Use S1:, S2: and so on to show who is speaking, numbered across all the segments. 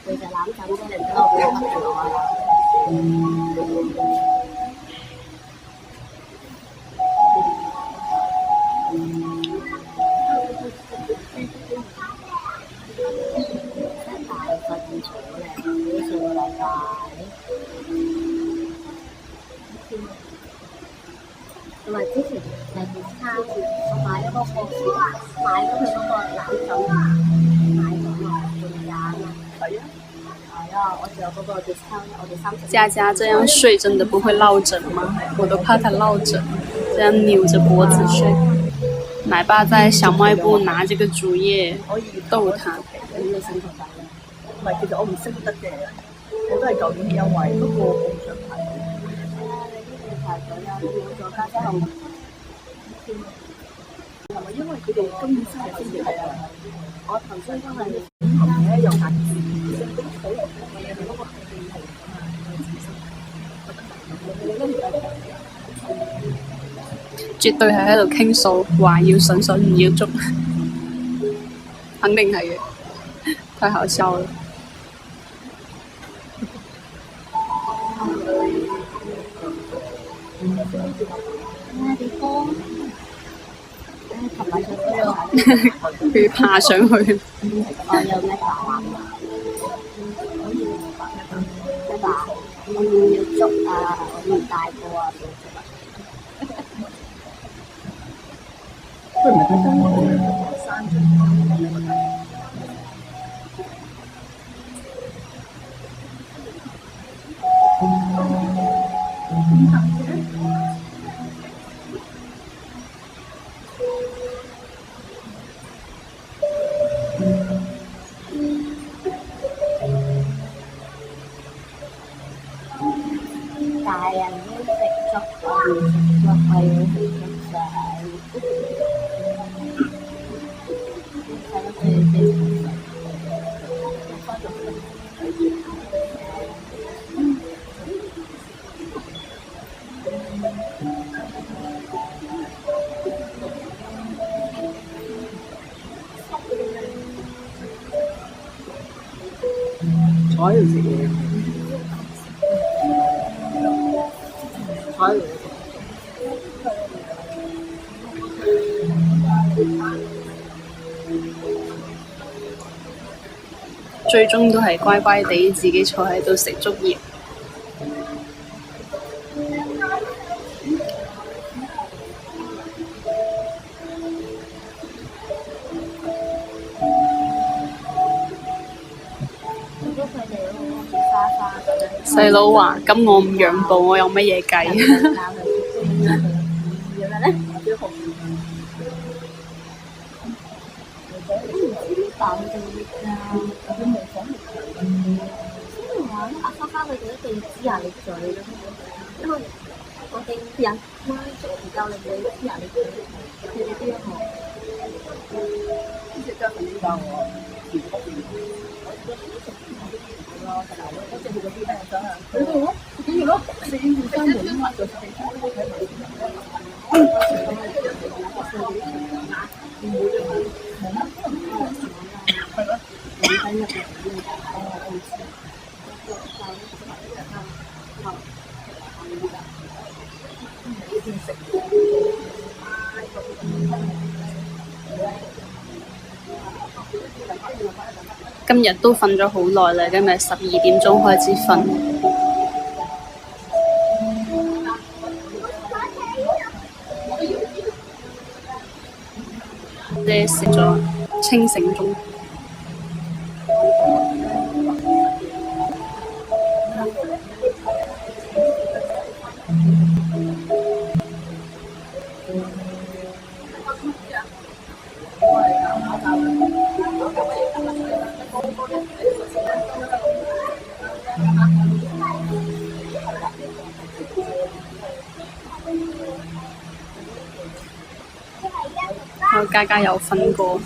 S1: 背脊攬枕啫，你唔得我俾我得住我啊！真係大瞓咗咧，呢上個禮拜。同埋之前差節，我買咗佢嗰個攬枕，買咗半價啊！係啊，我仲有嗰個 discount，我哋30。
S2: 佳佳這樣睡真的不會落枕嗎？我都怕她落枕，這樣扭着脖子睡。奶爸在小賣部拿這個竹葉逗他。
S3: 唔係，其實我唔識得嘅，我都係舊年嘅優惠，不過我唔想排隊。
S1: 你呢邊排隊啊？你冇咗家姐後
S3: 係咪因為佢哋今年生日先至係啊？
S1: 我頭先都係
S3: 咧又排
S2: 絕對係喺度傾訴，話要筍筍唔要粥，肯定係嘅，太好笑了。
S1: 咩地方？琴晚上飛咗
S2: 佢爬上去。
S1: 我有咩爸爸？咩爸？我要粥啊！我要大個啊！
S3: 佢唔係佢生日生咗。
S1: 大人要食粥，我要食粥，我要食粥仔。係咯，佢
S3: 坐喺度食嘢，坐喺度。
S2: 最終都係乖乖地自己坐喺度食粥葉。細佬話：咁我唔讓步，我有乜嘢計？
S1: 阿花花佢哋一定知人力嘴咯，因為我哋人媽做唔夠力，你知人力嘴，佢哋邊一個？
S3: 即係真係教我調嗰邊。我即係佢嗰啲咧，想啊，佢都好，點咯？你要三門啊嘛，就四三都睇埋。
S2: 今日都瞓咗好耐啦，今日12點鐘開始瞓。即食咗清醒中。我家家有瞓過。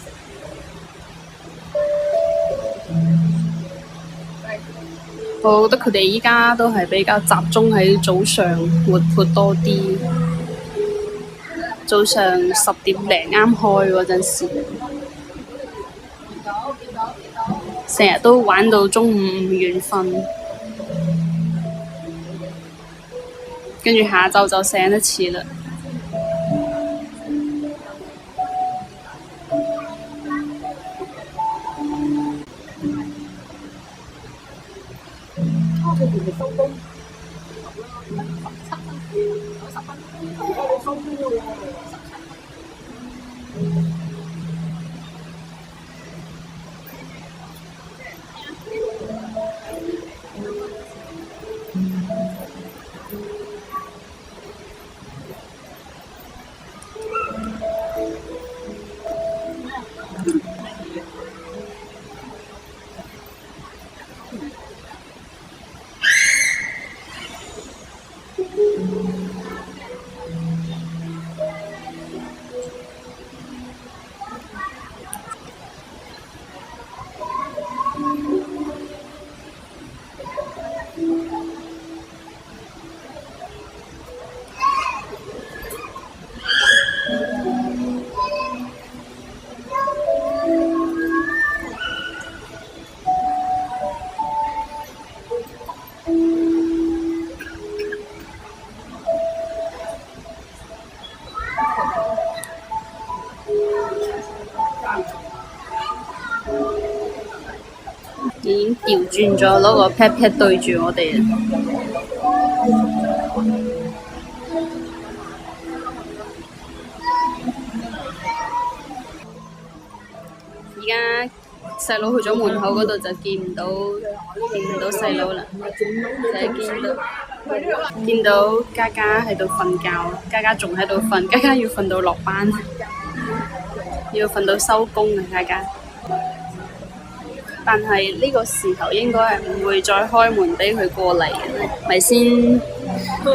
S2: 我覺得佢哋依家都係比較集中喺早上活潑多啲。早上10點零啱開嗰陣時。成日都玩到中午唔願瞓，跟住下晝就醒得遲啦。
S3: 佢哋未收工，而家你收工喎。
S2: 已經調轉咗嗰個 pat pat 對住我哋啦。而家細佬去咗門口嗰度就見唔到細佬啦，就係見到嘉嘉喺度瞓覺，嘉嘉仲喺度瞓，嘉嘉要瞓到落班，要瞓到收工啊！嘉嘉。但係呢個時候應該係唔會再開門俾佢過嚟嘅，咪先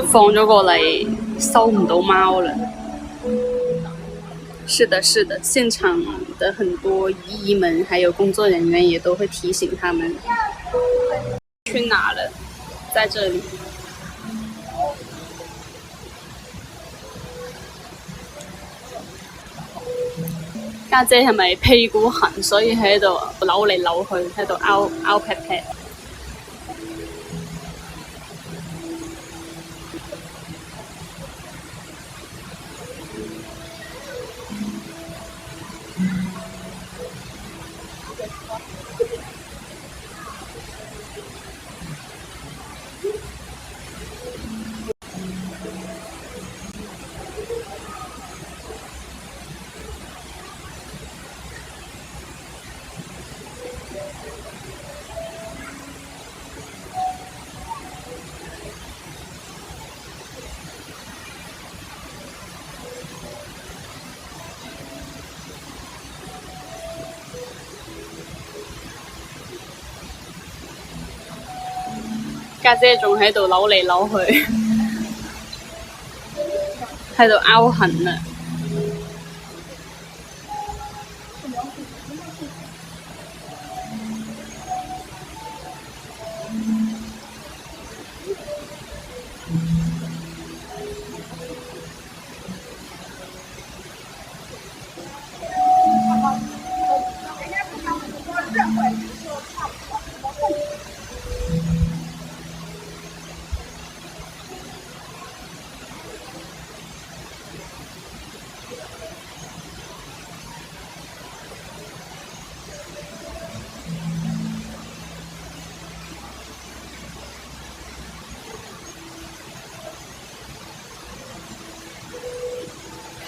S2: 放咗過嚟收唔到貓了。是的，是的，現場的很多姨姨們還有工作人員也都會提醒他們。去哪了？在這裡。家姐係咪屁股痕，所以喺度扭嚟扭去，喺度拗劈劈？家姐仲喺度扭嚟扭去，喺度拗痕啊！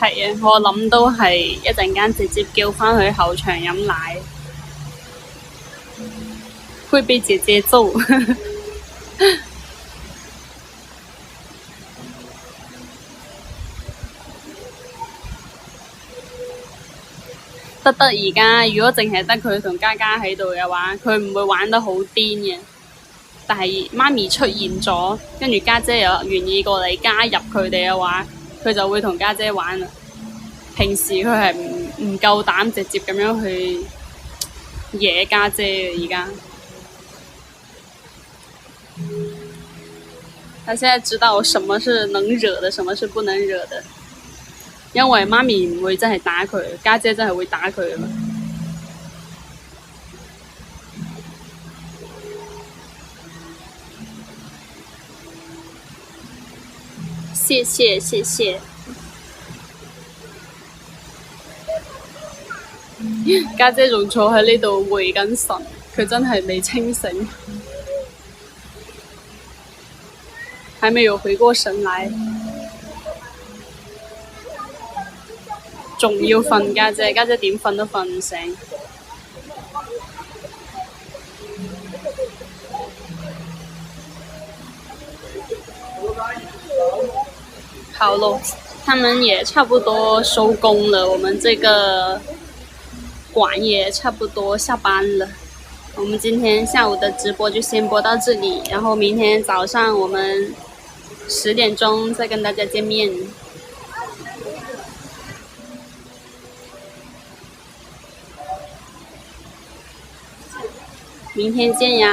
S2: 係啊，我諗都係一陣間直接叫返去後場飲奶，會被姐姐揍。得而家，如果淨係得佢同嘉嘉喺度嘅話，佢唔會玩得好癲嘅。但係媽咪出現咗，跟住家姐又願意過嚟加入佢哋嘅話，佢就會同家姐玩啦。平時佢係唔夠膽直接咁樣去惹家姐嘅，而家。他現在知道什麼是能惹的，什麼是不能惹的。因為媽咪唔會真係打佢，家姐真係會打佢㗎嘛。謝謝謝謝。家姐仲坐喺呢度回緊神，佢真係未清醒，還沒有回過神來，仲要瞓家姐，家姐點瞓都瞓唔醒。好咯，他們也差不多收工了，我們這個館也差不多下班了。我們今天下午的直播就先播到這裡，然後明天早上我們10點鐘再跟大家見面。明天見呀！